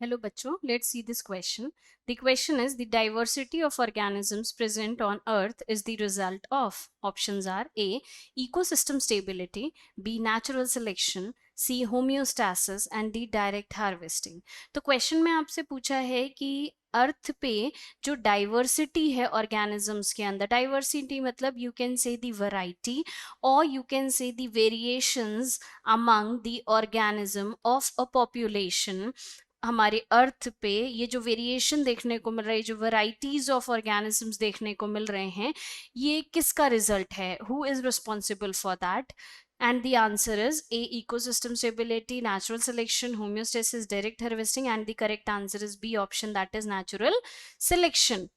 Hello bachcho, let's see this question. The question is, the diversity of organisms present on earth is the result of. Options are A, ecosystem stability, B, natural selection, C, homeostasis and D, direct harvesting. तो question में आपसे पूछा है कि अर्थ पे जो diversity है organisms के अंदर, डाइवर्सिटी मतलब you can say the variety और you can say the variations among the organism of a population, हमारे अर्थ पे ये जो वेरिएशन देखने को मिल रहा है, जो वैरायटीज ऑफ ऑर्गेनिजम्स देखने को मिल रहे हैं, ये किसका रिजल्ट है? Who is responsible for that? And the answer is A, ecosystem stability, natural selection, homeostasis, direct harvesting, and the correct answer is B option, that is natural selection.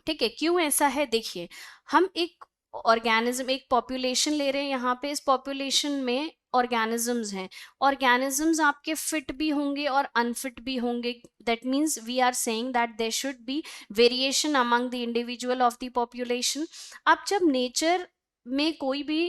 ठीक है, क्यों ऐसा है? देखिए, हम एक ऑर्गेनिज्म, एक पॉपुलेशन ले रहे हैं, यहाँ पे इस पॉपुलेशन में ऑर्गेनिजम्स हैं। ऑर्गेनिजम्स आपके फिट भी होंगे और अनफिट भी होंगे। That means we are saying that there should be variation among the individual of the population. अब जब नेचर में कोई भी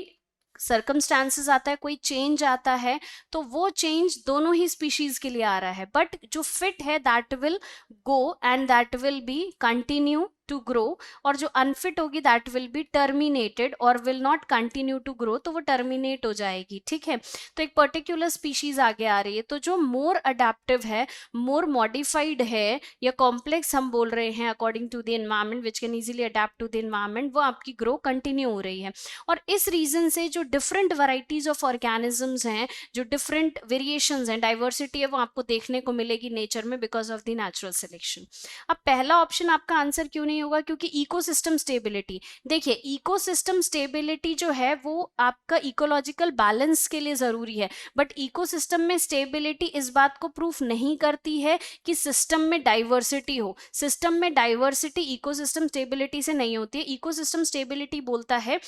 सर्कमस्टांसेस आता है, कोई चेंज आता है, तो वो चेंज दोनों ही स्पीशीज के लिए आ रहा है, बट जो फिट है that will go and that will be continue to grow, और जो अनफिट होगी दैट विल बी टर्मिनेटेड और will not continue to grow, तो वो टर्मिनेट हो जाएगी। ठीक है, तो एक पर्टिकुलर स्पीशीज आगे आ रही है, तो जो मोर अडेप्टिव है, मोर मॉडिफाइड है या कॉम्प्लेक्स हम बोल रहे हैं according to the environment, which can easily adapt to the environment, वो आपकी ग्रो कंटिन्यू हो रही है। और इस रीजन से जो डिफरेंट वैरायटीज ऑफ ऑर्गेनिजम्स हैं, जो डिफरेंट वेरिएशंस हैं, डाइवर्सिटी है, वो आपको देखने को मिलेगी नेचर में because of the natural selection. अब पहला ऑप्शन आपका आंसर क्यों नहीं होगा? क्योंकि इकोसिस्टम स्टेबिलिटी, देखिए इकोसिस्टम स्टेबिलिटी जो है वो आपका इकोलॉजिकल बैलेंस के लिए जरूरी है, बट इकोसिस्टम में स्टेबिलिटी इस बात को प्रूफ नहीं करती है कि सिस्टम में डाइवर्सिटी हो। सिस्टम में डाइवर्सिटी इकोसिस्टम स्टेबिलिटी से नहीं होती है। इकोसिस्टम स्टेबिलिटी बोलता है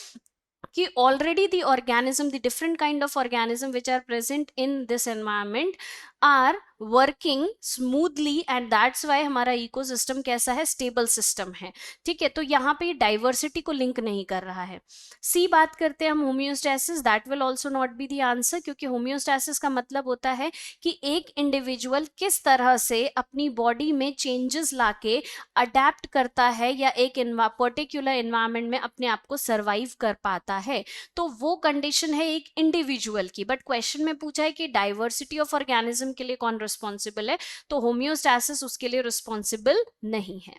कि already the organism, the different kind of organism which are present in this environment are working smoothly and that's why हमारा इकोसिस्टम कैसा है? स्टेबल सिस्टम है। ठीक है, तो यहाँ पे डाइवर्सिटी को लिंक नहीं कर रहा है। सी बात करते हैं हम homeostasis, that will also not be the answer, क्योंकि होम्योस्टैसिस का मतलब होता है कि एक इंडिविजुअल किस तरह से अपनी बॉडी में चेंजेस लाके अडेप्ट करता है या एक पर्टिकुलर एनवायरमेंट में अपने आप को सर्वाइव कर पाता है, तो वो कंडीशन है एक इंडिविजुअल की। बट क्वेश्चन में पूछा है कि डाइवर्सिटी ऑफ ऑर्गेनिज्म के लिए कौन रिस्पॉन्सिबल है, तो होम्योस्टैसिस उसके लिए रिस्पॉन्सिबल नहीं है।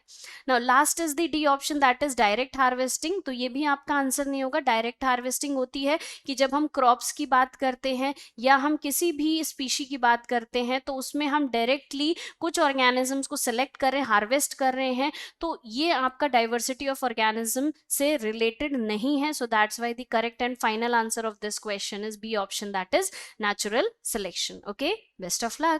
Now last is the D option, that is direct harvesting. तो ये भी आपका आंसर नहीं होगा। डायरेक्ट हार्वेस्टिंग होती है कि जब हम क्रॉप्स की बात करते हैं या हम किसी भी स्पीशी की बात करते हैं, तो उसमें हम डायरेक्टली कुछ ऑर्गेनिजम्स को सिलेक्ट कर रहे हैं, हार्वेस्ट कर रहे हैं, तो ये आपका डाइवर्सिटी ऑफ ऑर्गेनिज्म से रिलेटेड नहीं है। So that's why the correct and final answer of this question is B option, that is natural selection. Okay, best of luck.